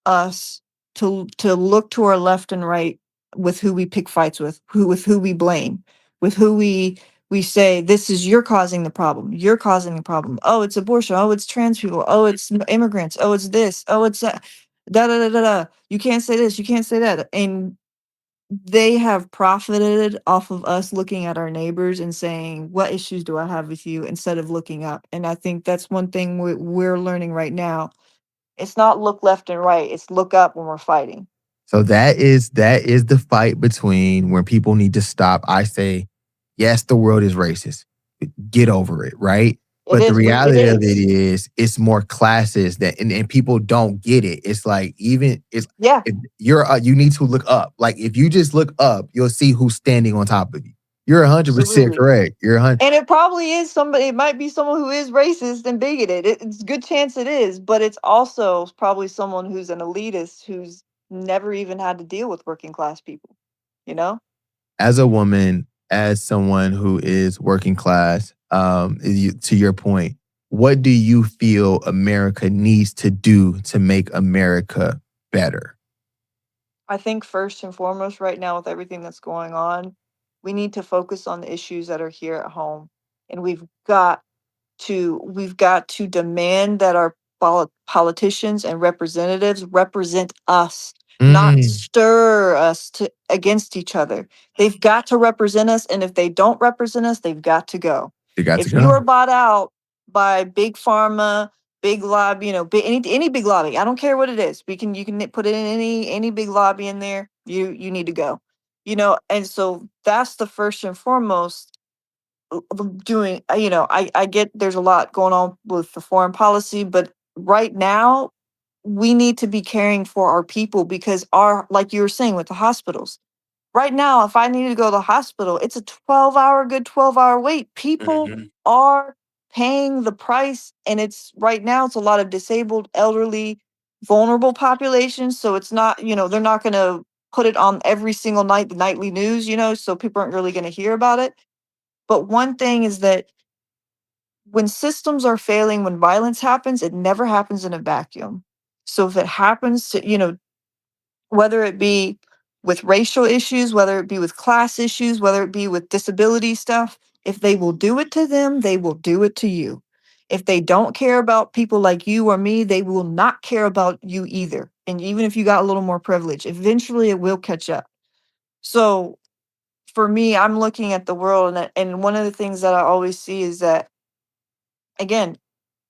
us to look to our left and right with who we pick fights with who we blame, with who we say this is, you're causing the problem. You're causing the problem. Oh, it's abortion. Oh, it's trans people. Oh, it's immigrants. Oh, it's this. Oh, it's that. Da da da da da. You can't say this. You can't say that. And they have profited off of us looking at our neighbors and saying, "What issues do I have with you?" instead of looking up. And I think that's one thing we're learning right now. It's not look left and right, it's look up when we're fighting. So that is the fight between where people need to stop. I say, yes, the world is racist. Get over it, right? It But the is it reality of it is. is it's more classes that and people don't get it. It's like even it's Yeah, if you're you need to look up. Like if you just look up, you'll see who's standing on top of you. You're 100% absolutely. correct. You're 100. And it probably is somebody, it might be someone who is racist and bigoted. It's a good chance it is, but it's also probably someone who's an elitist who's never even had to deal with working class people, you know? As a woman, as someone who is working class, to your point, what do you feel America needs to do to make America better? I think first and foremost right now with everything that's going on, we need to focus on the issues that are here at home. And we've got to demand that our politicians and representatives represent us, not Mm. stir us against each other. They've got to represent us, and if they don't represent us, they've got to go. You got to If you go. are bought out by big pharma, big lobby, any big lobby, I don't care what it is. You can put it in any big lobby in there. You need to go. And so that's the first and foremost doing. I get there's a lot going on with the foreign policy, but right now we need to be caring for our people because like you were saying with the hospitals. Right now, if I need to go to the hospital, it's a 12-hour wait. People Mhm. are paying the price, and it's right now it's a lot of disabled, elderly, vulnerable populations. So it's not, they're not going to put it on every single night, the nightly news, so people aren't really going to hear about it. But one thing is that when systems are failing, when violence happens, it never happens in a vacuum. So if it happens to, whether it be with racial issues, whether it be with class issues, whether it be with disability stuff, if they will do it to them, they will do it to you. If they don't care about people like you or me, they will not care about you either. And even if you got a little more privilege, eventually it will catch up. So for me, I'm looking at the world, and one of the things that I always see is that, again,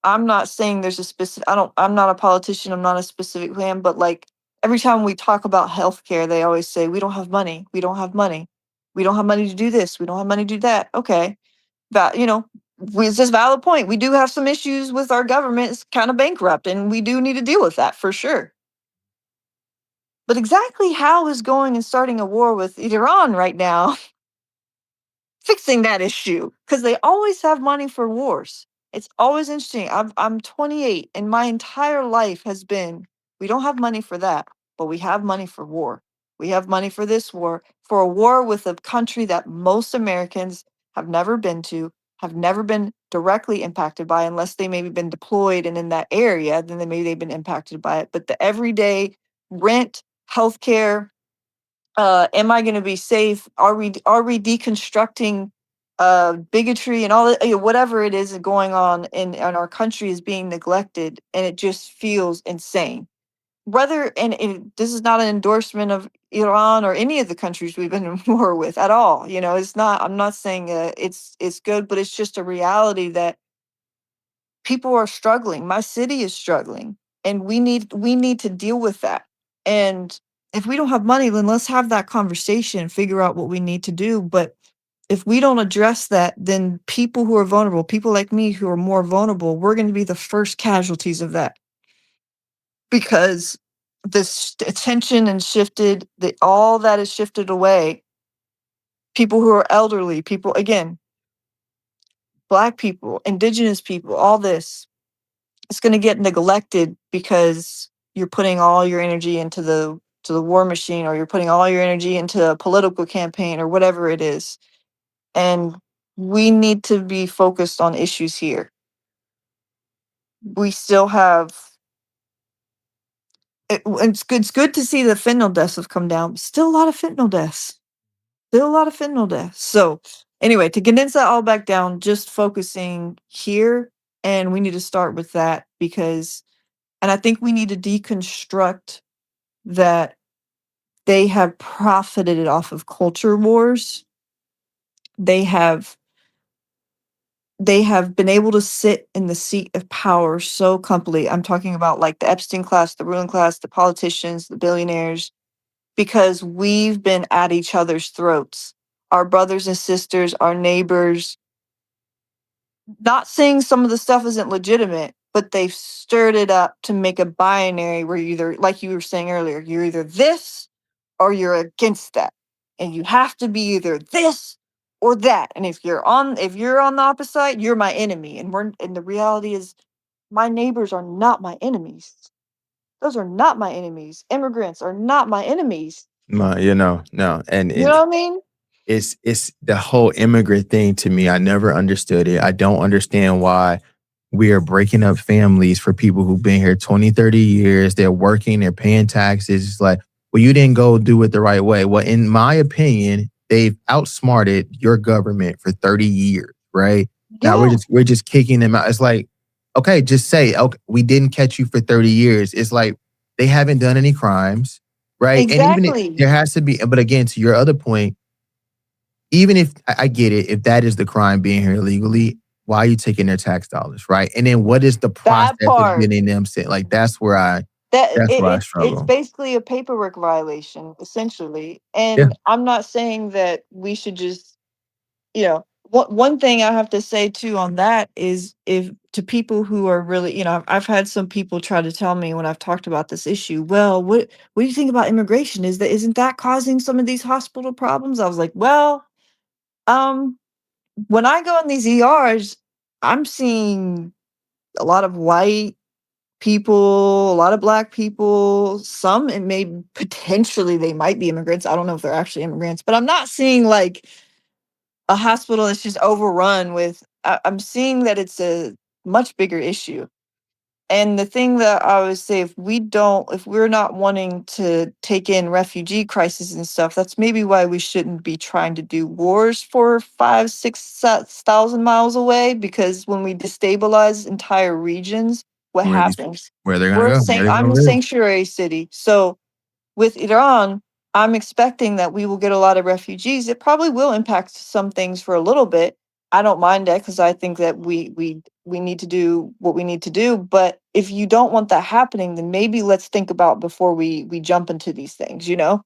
I'm not saying there's a specific, I'm not a politician, I'm not a specific plan, but like every time we talk about healthcare, they always say, we don't have money. We don't have money. We don't have money to do this. We don't have money to do that. Okay. That, it's just valid point. We do have some issues with our government. It's kind of bankrupt, and we do need to deal with that for sure. But exactly how is going and starting a war with Iran right now fixing that issue? Because they always have money for wars. It's always interesting. I'm 28, and my entire life has been, we don't have money for that, but we have money for war. We have money for this war, for a war with a country that most Americans have never been to, have never been directly impacted by, unless they maybe been deployed and in that area, then maybe they've been impacted by it. But the everyday rent, healthcare, am I going to be safe? Are we deconstructing bigotry and all that, whatever it is going on in our country is being neglected, and it just feels insane. Whether and this is not an endorsement of Iran or any of the countries we've been in war with at all. It's not. I'm not saying it's good, but it's just a reality that people are struggling. My city is struggling, and we need to deal with that. And if we don't have money, then let's have that conversation and figure out what we need to do. But if we don't address that, then people who are vulnerable, people like me who are more vulnerable, we're going to be the first casualties of that, because this attention and shifted, all that is shifted away. People who are elderly, people, again, Black people, indigenous people, all this, it's going to get neglected because you're putting all your energy into the war machine, or you're putting all your energy into a political campaign or whatever it is. And we need to be focused on issues here. We still have it's good to see the fentanyl deaths have come down. Still a lot of fentanyl deaths. Still a lot of fentanyl deaths. So anyway, to condense that all back down, just focusing here, and we need to start with that, because and I think we need to deconstruct that they have profited off of culture wars. They have they have been able to sit in the seat of power so comfortably. I'm talking about like the Epstein class, the ruling class, the politicians, the billionaires, because we've been at each other's throats. Our brothers and sisters, our neighbors, not saying some of the stuff isn't legitimate, but they've stirred it up to make a binary where you either, like you were saying earlier, you're either this or you're against that. And you have to be either this or that. And if you're on the opposite side, you're my enemy. And the reality is, my neighbors are not my enemies. Those are not my enemies. Immigrants are not my enemies. No, and You know what I mean? it's the whole immigrant thing to me. I never understood it. I don't understand why we are breaking up families for people who've been here 20, 30 years. They're working, they're paying taxes. It's like, well, you didn't go do it the right way. Well, in my opinion, they've outsmarted your government for 30 years, right? Now we're Yeah. just we're just kicking them out. It's like, okay, just say, okay, we didn't catch you for 30 years. It's like they haven't done any crimes. right? And even if Exactly. there has to be, but again, to your other point, even if I get it, if that is the crime being here illegally, why are you taking their tax dollars, right? And then what is the That process of part. getting them sent? Like That that's where I it's struggle. basically a paperwork violation, essentially. Yeah, And I'm not saying that we should just, one thing I have to say too on that is, if to people who are really, I've had some people try to tell me when I've talked about this issue, well, what do you think about immigration? Isn't that causing some of these hospital problems? I was like, well, um, when I go in these ERs, I'm seeing a lot of white people, a lot of black people, some it may potentially they might be immigrants. I don't know if they're actually immigrants, but I'm not seeing like a hospital that's just overrun with. I'm seeing that it's a much bigger issue. And the thing that I would say, if we're not wanting to take in refugee crisis and stuff, that's maybe why we shouldn't be trying to do wars for 5, 6 thousand miles away. Because when we destabilize entire regions, what where these happens? where they're gonna go, where they're I'm gonna a live. sanctuary city, so with Iran, I'm expecting that we will get a lot of refugees. It probably will impact some things for a little bit. I don't mind that because I think that we need to do what we need to do. But if you don't want that happening, then maybe let's think about before we jump into these things. In Um,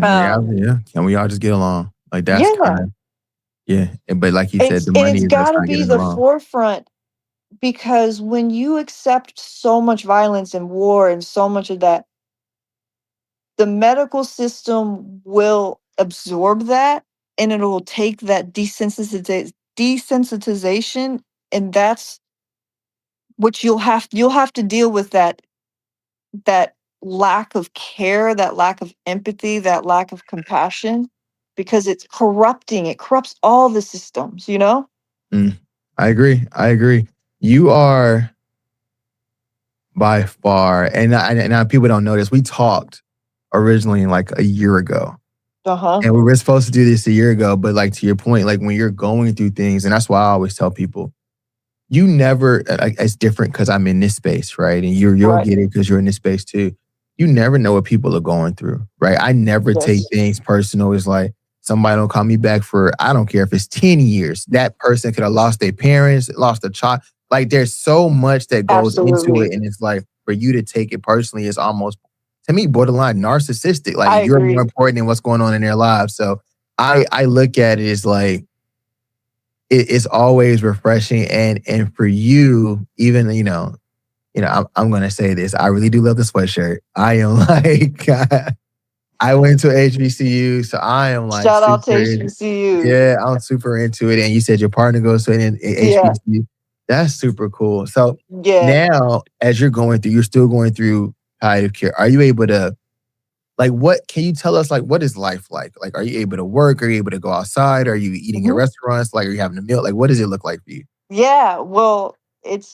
reality, yeah. Can we all just get along? Like that's kind yeah, of yeah. But like you said, the and money it's is us got to not be getting the along. forefront, because when you accept so much violence and war and so much of that, the medical system will absorb that, and it'll take that desensitization, and that's what you'll have to deal with, that lack of care, that lack of empathy, that lack of compassion, because it corrupts all the systems. Mm, I agree. I agree. You are by far, people don't know this. We talked originally like a year ago, Uh-huh. and we were supposed to do this a year ago. But like to your point, like when you're going through things, and that's why I always tell people, you never. It's different because I'm in this space, right? And you'll Right. get it because you're in this space too. You never know what people are going through, right? I never take Yes. things personal. It's like somebody don't call me back for I don't care if it's 10 years. That person could have lost their parents, lost a child. Like there's so much that goes into it, Absolutely. and it's like for you to take it personally is almost to me borderline narcissistic. Like I you're more agree. important than what's going on in their lives. So I look at it as like it's always refreshing, and for you, even I'm gonna say this. I really do love the sweatshirt. I am like I went to HBCU, so I am like Shout out to super. HBCU. Yeah, I'm super into it. And you said your partner goes to an Yeah. HBCU. That's super cool. So Yeah. now, as you're still going through palliative care. Are you able to like what can you tell us like what is life like? Like are you able to work? Are you able to go outside? Are you eating in Mhm. restaurants? Like are you having a meal? Like what does it look like for you? Yeah, well, it's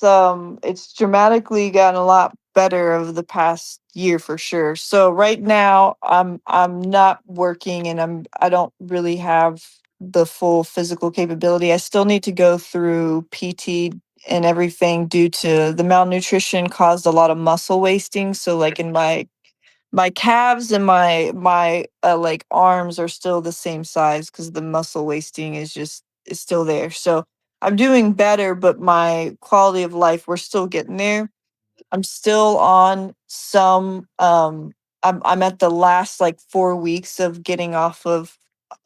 dramatically gotten a lot better over the past year for sure. So right now I'm not working, and I don't really have the full physical capability. I still need to go through PT and everything due to the malnutrition caused a lot of muscle wasting. So like in my calves and my like arms are still the same size because the muscle wasting is still there. So I'm doing better, but my quality of life, we're still getting there. I'm still on some I'm at the last like 4 weeks of getting off of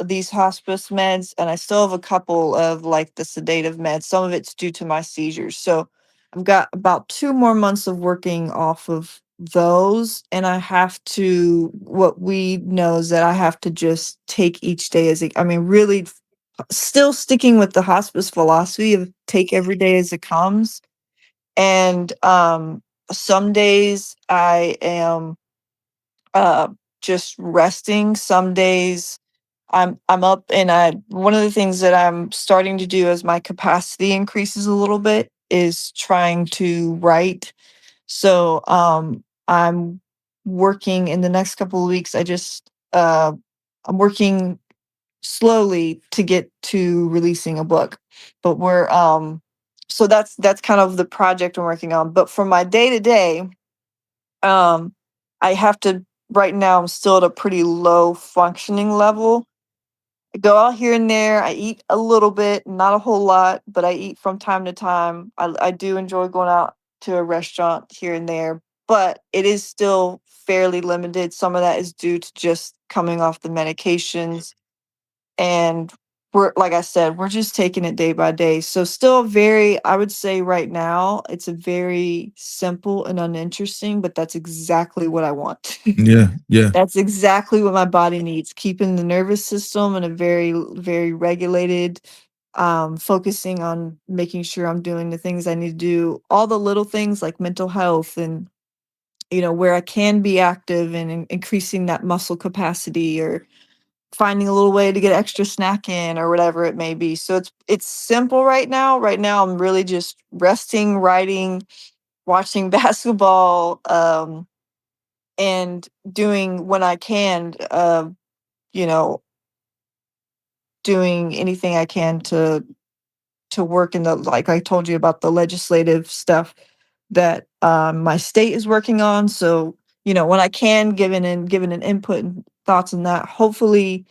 these hospice meds, and I still have a couple of like the sedative meds. Some of it's due to my seizures. So I've got about 2 more months of working off of those, and I have to what we know is that I have to just take each day I mean, really still sticking with the hospice philosophy of take every day as it comes. And some days I am uh just resting. Some days I'm up, and I one of the things that I'm starting to do as my capacity increases a little bit is trying to write. So I'm working in the next couple of weeks. I'm working slowly to get to releasing a book. But we're so that's kind of the project I'm working on. But for my day to day, um I have to right now I'm still at a pretty low functioning level. I go out here and there. I eat a little bit, not a whole lot, but I eat from time to time. I do enjoy going out to a restaurant here and there, but it is still fairly limited. Some of that is due to just coming off the medications. And we're, like I said, we're just taking it day by day. So, still very, I would say right now, it's a very simple and uninteresting, but that's exactly what I want. Yeah, yeah, That's exactly what my body needs, keeping the nervous system in a very regulated, focusing on making sure I'm doing the things I need to do, all the little things like mental health and, where I can be active and increasing that muscle capacity or finding a little way to get extra snack in or whatever it may be. So it's simple right now. Right now I'm really just resting, writing, watching basketball, and doing when I can, you know, doing anything I can to work in the, like I told you about the legislative stuff that my state is working on. So, when I can given an input and thoughts on that, hopefully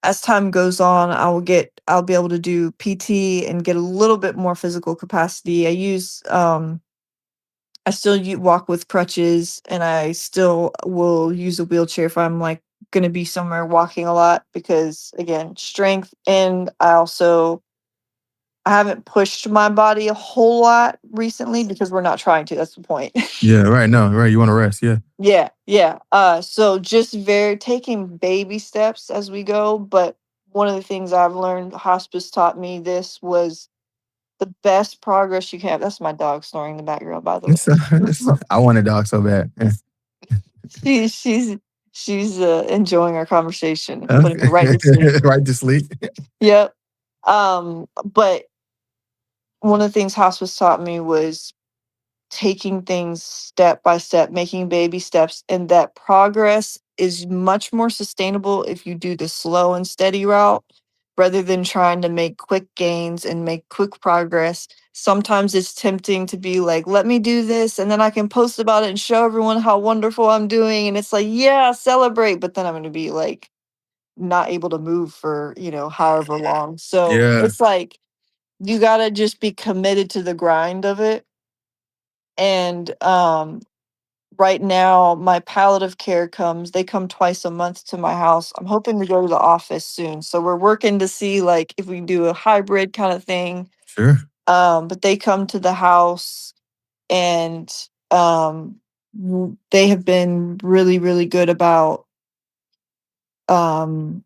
as time goes on, I'll be able to do PT and get a little bit more physical capacity. I still walk with crutches, and I still will use a wheelchair if I'm like going to be somewhere walking a lot because again, strength. And I haven't pushed my body a whole lot recently because we're not trying to. That's the point. yeah. Right. No, right. You want to rest? Yeah. Yeah, yeah. So just very taking baby steps as we go. But one of the things I've learned, hospice taught me this was the best progress you can have. That's my dog snoring in the background, by the It's, I want a dog so bad. Yeah. way. She's enjoying our conversation and putting me right to sleep. Right to sleep. Yep. But one of the things hospice taught me was taking things step by step, making baby steps, and that progress is much more sustainable if you do the slow and steady route rather than trying to make quick gains and make quick progress. Sometimes it's tempting to be like, let me do this and then I can post about it and show everyone how wonderful I'm doing. And it's like, yeah, celebrate. But then I'm going to be like, not able to move for, however long. So Yeah. it's like, you got to just be committed to the grind of it. And right now my palliative care they come twice a month to my house. I'm hoping to go to the office soon, so we're working to see like if we can do a hybrid kind of thing. Sure. But they come to the house, and they have been really good um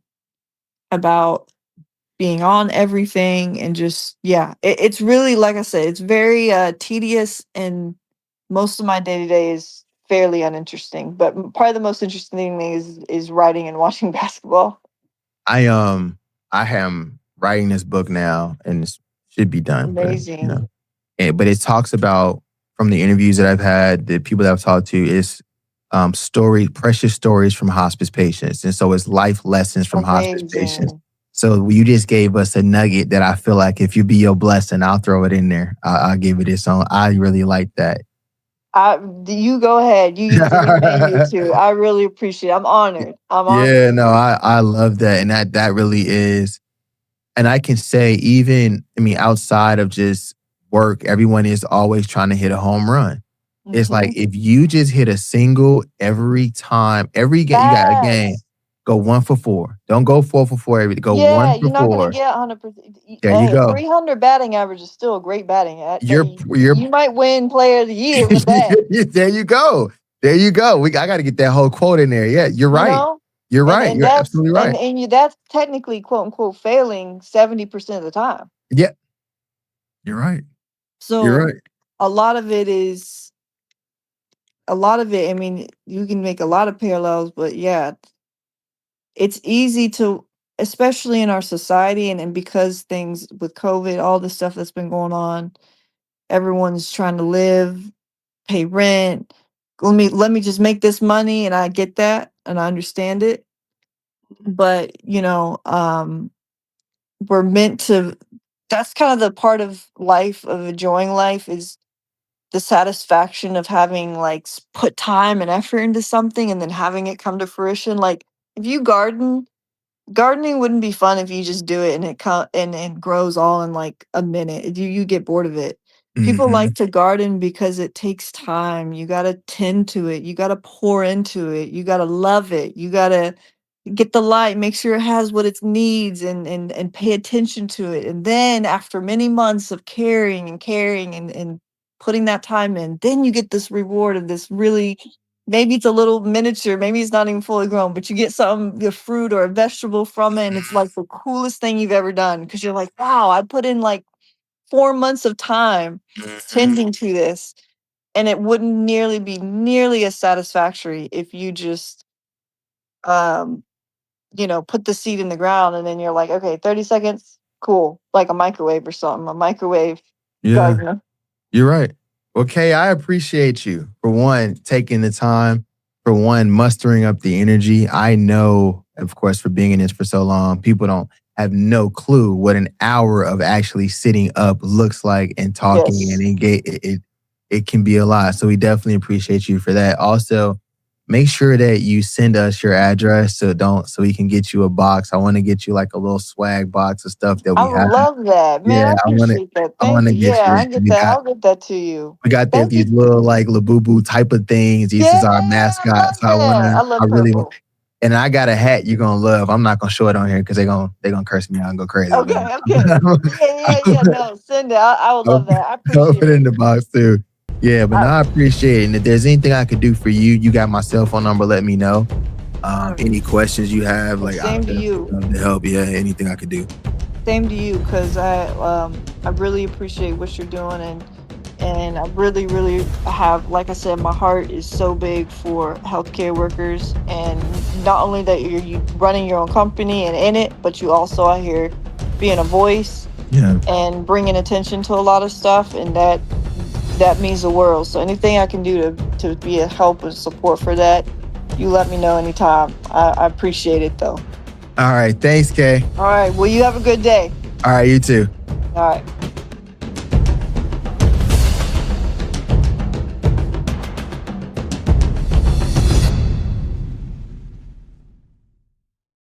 about being on everything, and just, yeah, it's really, like I said, it's very tedious, and most of my day to day is fairly uninteresting. But probably the most interesting thing is writing and watching basketball. I um I am writing this book now, and it should be done, but Amazing. but it talks about from the interviews that I've had, the people that I've talked to, is precious stories from hospice patients, and so it's life lessons from hospice patients. Amazing. So you just gave us a nugget that I feel like if you be your blessing, I'll throw it in there. I'll give it its own. I really like that. You go ahead. You use anything you need to. I really appreciate it. I'm honored. I'm honored. Yeah, no, I love that, and that really is. And I can say, even, I mean, outside of just work, everyone is always trying to hit a home run. It's like Hmm. if you just hit a single every time, every game, you got a game, Yes. go 1 for 4. Don't go 4 for 4 every, go Yeah, one for you're not gonna four. get 100%. There you Hey, go. 300 batting average is still a great batting. You're You might win Player of the Year with that. there you go. There you go. I got to get that whole quote in there. Yeah, you're You right. know, You're and right. You're absolutely right. that's technically quote unquote failing 70% of the time. Yeah, you're right. You're So right. a lot of it is a lot of it. I mean, you can make a lot of parallels, but yeah, it's easy to, especially in our society, and because things with COVID, all the stuff that's been going on, everyone's trying to live, pay rent. Let me just make this money, and I get that and I understand it. But we're meant to, that's kind of the part of life, of enjoying life, is the satisfaction of having like put time and effort into something and then having it come to fruition. Like if you gardening wouldn't be fun if you just do it and it grows all in like a minute. You get bored of it. People Hmm. like to garden because it takes time. You got to tend to it. You got to pour into it. You got to love it. You got to get the light, make sure it has what it needs, and pay attention to it. And then after many months of caring and putting that time in, then you get this reward of this really, maybe it's a little miniature, maybe it's not even fully grown, but you get a fruit or a vegetable from it, and it's like the coolest thing you've ever done because you're like, wow, I put in like 4 months of time Hmm. tending to this, and it wouldn't nearly be nearly as satisfactory if you just um put the seed in the ground and then you're like, okay, 30 seconds, cool. Like a microwave or something, a microwave Yeah. gardener. You're right. Well, Kay, I appreciate you for one, taking the time, for one, mustering up the energy. I know, of course, for being in this for so long, people don't have no clue what an hour of actually sitting up looks like and talking and Yes. engage. It can be a lot. So we definitely appreciate you for that. Also, make sure that you send us your address so we can get you a box. I want to get you like a little swag box of stuff that I we would have. love that. Man, Yeah, I I want to appreciate that. I Thank want to you. get Yeah, you. I get that. I'll get that to you. We got Thank these you. little like Labubu type of things. This Yeah, is our I mascot. love So that. I I love really want, purple. and I got a hat you're gonna love. I'm not gonna show it on here because they gonna curse me out and go crazy. But Okay, okay. Yeah. No, send it. I would I'll, love that. I I'll appreciate put it in it. the box too. Yeah, but I, no, I appreciate it. And if there's anything I could do for you, you got my cell phone number. Let me know. mm, Any questions you have, well, like I'll same to definitely you. love to help. Yeah, anything I could do. Same to you, because I really appreciate what you're doing, and I really have, like I said, my heart is so big for healthcare workers, and not only that you running your own company and in it, but you also are here being a voice Yeah. and bringing attention to a lot of stuff, and that means the world. So anything I can do to be a help and support for that, you let me know anytime. I appreciate it though. All right. Thanks, Kay. All right. Well, you have a good day. All right. You too. All right.